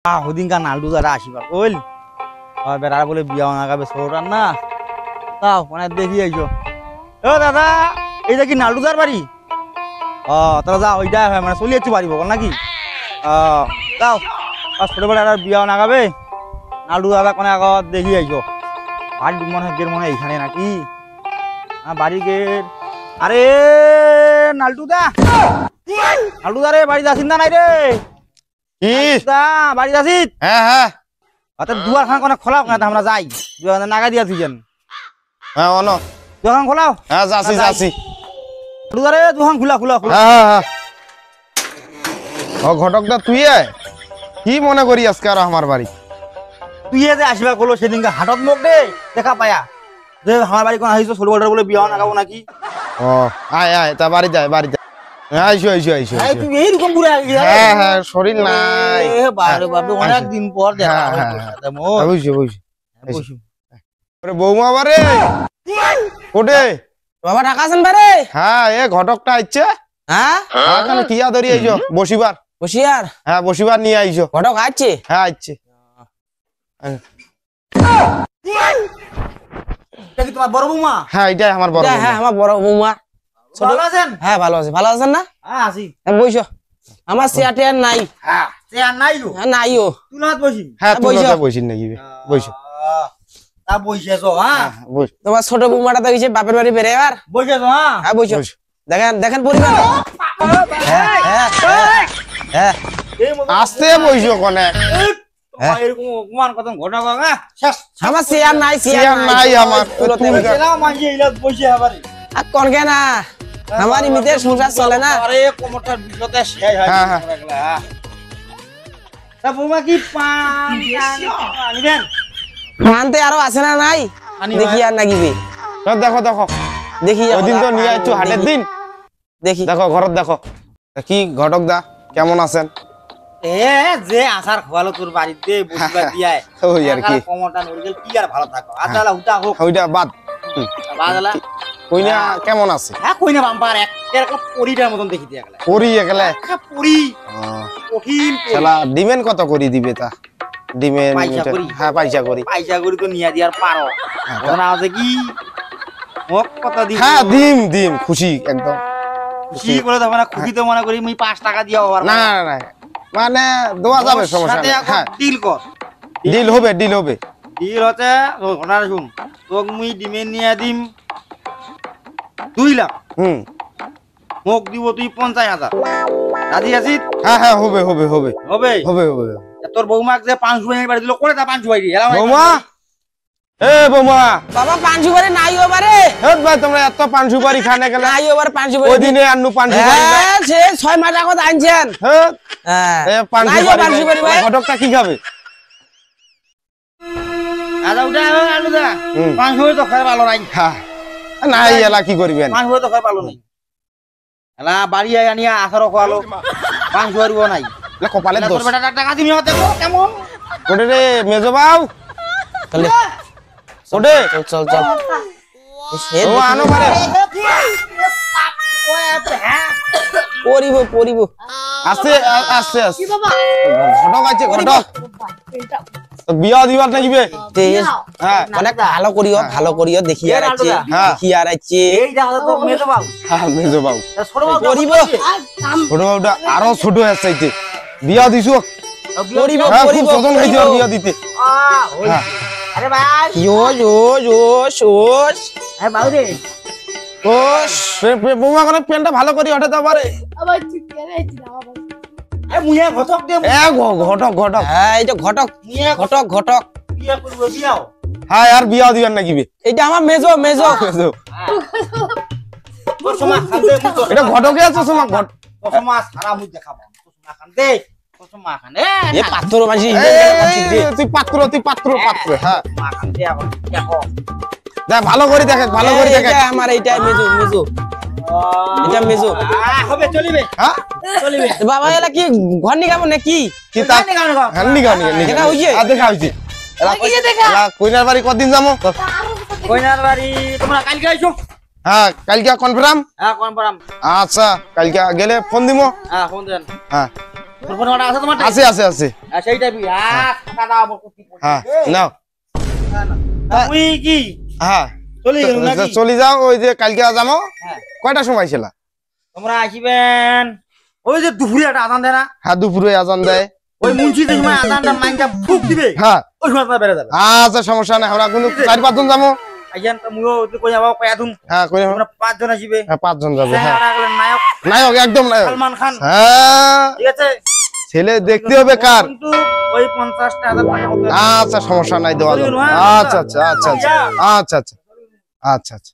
হদিনকা নালডু দাদা আসিবার কইল বেড়ার বলে বিয়া নাগাবে সৌরান না তাও মানে দেখি আইছো ও দাদা এইটা কি নালডুদার বাড়ি তাহলে যা ওইটা হয় মানে চলি যাচ্ছি বাড়ি বল নাকি যাও ছোট বেড়ার বিয়া নাগাবে নালডু দাদা কোনে আগত দেখি আইছো বাড়ি মনে হয় মনে হয় এইখানে নাকি বাড়ি গেট আরে নালডুদা নালডুদা রে বাড়ি যাচ্ছিস না নাই রে বাড়ি যাচ্ছিস হ্যাঁ হ্যাঁ দুয়ার খান কোনে খোলাও না আমরা যাই দুয়ার নাগা দিয়া থুইছেন হ্যাঁ অনো দুয়ার খান খোলাও হ্যাঁ যাচ্ছি যাচ্ছি নালডুদা রে দুয়ার খোলা খোলা খোলা হ্যাঁ হ্যাঁ ও ঘটকটা তুই কি মনে করি আজকে আর আমার বাড়ি তুই যে আসবা কলো সেদিনকে হাটত মুখ দে দেখা পায়া যে আমার বাড়ি কোন আইছো ছোট বড় বলে বিয়া নাগাবো নাকি ও আয় আয় তা বাড়ি যায় বাড়ি যায় আইসো আইসো আইসো এই তুই এইরকম পুরো হ্যাঁ হ্যাঁ শরীর নাই বারে বারে অনেক দিন পর দেখা বুঝছো বুঝছো আরে বৌমা বারে কোটে বাবা ঢাকা আছেন বারে হ্যাঁ এ ঘটকটা আইছে হ্যাঁ কেন কিয়া ধরি আইছো বসিবার বসিয়ার হ্যাঁ বসিবার নিয়ে আইছো ঘটক আছে হ্যাঁ আইছে এটা কি তোমার বড় বৌমা হ্যাঁ এটাই আমার বড় হ্যাঁ আমার বড় বৌমা ভালো আছেন হ্যাঁ ভালো আছে ভালো আছেন না হ্যাঁ আছি বইসো আমার চেয়ার টেয়ার নাই হ্যাঁ সে আর নাই গো নাই ও তুলাত বসি হ্যাঁ তুই বসিন নাকি বসো তা বইছেছো হ্যাঁ বস তোমার ছোট বৌমাটা তো গেছে বাপের বাড়ি বেড়ে আর বইছেছো হ্যাঁ হ্যাঁ বইসো দেখেন দেখেন পরিবার হ্যাঁ আস্তে বসো কোনে এরকম অপমান কত ঘটনা হ্যাঁ আমার চেয়ার নাই চেয়ার নাই আমার মাঝে ইলাত বসে আবার আর কোন কেনা আমার ইমিতে সংসার চলে না আরে কোমরটার বিষয়তে শেষ হয় হ্যাঁ তা বৌমা কি পান আনিবেন মানতে আরো আছে না নাই দেখি আর নাগিবে দেখো দেখো দেখি ওদিন তো নিয়ে আইছো হাটের দিন দেখি দেখো ঘরত দেখো কি ঘটক দা কেমন আছেন এ যে আসার খোয়ালো তোর বাড়িতে বসিবা দিয়ায় ওই আর কি কোমরটা নড়ে গেল কি আর ভালো থাকো আদালা উটা হোক ওইটা বাদ বাদালা কইনা কেমন আছে হ্যাঁ কইনা বাম্পার একটা পরিটার মতন দেখি দিয়া গেল পরি একলা একটা পরি কঠিন শালা ডিমেন কত করি দিবে তা ডিমেন হ্যাঁ পয়সা করি তো নিয়া দিয়ার পারো না আছে কি মোক কত দি হ্যাঁ দিম খুশি একদম খুশি করে দাও না খুশি তো মনে করি আমি 5 টাকা দিয়া ওভার না না মানে দেওয়া যাবে সমস্যা নেই হ্যাঁ ডিল কর ডিল হবে ডিল হতে ঘটনা শুন তোক মুই ডিমেন নিয়া দিম 2 লাখ মোক দিব তুই 50,000 রাজি আছিস হ্যাঁ হ্যাঁ হবে তোর বৌমাক যে 500 বাড়ি বাড়ি দিল করে তা 500 বাড়ি এলা বৌমা এ বৌমা বাবা 500 বাড়ি নাই ও বারে হেট ভাই তোমরা এত 500 বাড়ি খানে গেলে নাই ও বারে 500 বাড়ি ওই দিনে আন্নু 500 বাড়ি হ্যাঁ সে 6 মাস আগত আনছেন হেট হ্যাঁ এ 500 বাড়ি ভাই ঘটকটা কি খাবে আদা উঠা আলু দা 500 তো খাই ভালো নাই হ্যাঁ নাই এলা কি করিবেন 500 তো খাই ভালো নাই এলা বাড়ি আনিয়া আসারও খাওয়ালো 500 বাড়িও নাই এলা কপালে দোষ তোর বেটা টাকা দিমি হতে কেমন ওরে রে মেজো বাউ চল ওরে চল ও আনো পারে পরিব আস্তে কি বাবা ঘটক আছে ঘটক বিয়া দিবার নাকিবে হ্যাঁ অনেক ভালো করিও দেখি আর আছে এই দেখো তো মেজো বাবু হ্যাঁ মেজো বাবু ছোট বাবু পরিব ছোট বাবুটা আরো ছোট হচ্ছে চাইতে বিয়া দিছো পরিব খুব পছন্দ হইছে আর বিয়া দিতে আরে ভাই জোশ হ্যাঁ বাবু রে বৌমা কোন পেনটা ভালো করি হঠাৎ পারে আবার চুপ করে আইছিলাম বাবা এ মুইয়া ঘটক দে এ ঘটক হ্যাঁ এই যে ঘটক বিয়া করব বিয়াও হ্যাঁ আর বিয়া দিবেন নাকিবে এইটা আমার মেজো তোর সমা খান্দে মুতো এটা ঘটকে আছে সমা ঘট তোর সমা সারা মুই দেখাবো তোর সমা খান্দে তোর সমা খান্দে এ পাত্র মাঝি তুই পাত্র হ্যাঁ মা খান্দে এখন দেখো দেখ ভালো করে দেখে আমার এইটা মেজো এটা মেজো হবে চলিবে হ্যাঁ চলিবে বাবা এলা কি ঘর নিগাবো নাকি কি তা নিগা দেখা হইছে আর দেখা হইছে এলা কইনার বাড়ি কতদিন যামো কইনার বাড়ি তোমরা কালকে আইছো হ্যাঁ কালকে কনফার্ম হ্যাঁ কনফার্ম আচ্ছা কালকে গেলে ফোন দিমো হ্যাঁ ফোন দেন হ্যাঁ তোর ফোন নাম্বার আছে তোমার? আছে আছে আছে। সেইটা বি টাকা দাও আমার কুটি পড়ছে। হ্যাঁ নাও। তুই কি হ্যাঁ চলে গেল নাকি? চলে যাও, ওই যে কালকে যাবো। হ্যাঁ। কয়টার সময় ছিল? তোমরা আসিবেন ওই যে দুপুরে একটা আদান দেয় না, হ্যাঁ দুপুরে আজান দেয়। ওই মুন্সিদের সময় আদানটা মাইনটা ফুক দিবে, হ্যাঁ ওই সময় তোমরা বেড়ে যাবে। আচ্ছা সমস্যা নাই, আমরা কিন্তু 4-5 জন যাবো। আইয়ান তো মুও কই যাবো কয়া তুমি, হ্যাঁ কই তোমরা 5 জন আসিবে। হ্যাঁ 5 জন যাবে। হ্যাঁ নায়ক নায়ক, একদম নায়ক। সালমান খান, হ্যাঁ ঠিক আছে? ছেলে দেখতে হবে কার। কিন্তু ওই 50,000 টাকা মতো। আচ্ছা সমস্যা নাই, দেওয়া যাবে। চলুন, হ্যাঁ। আচ্ছা আচ্ছা আচ্ছা আচ্ছা আচ্ছা আচ্ছা আচ্ছা আচ্ছা।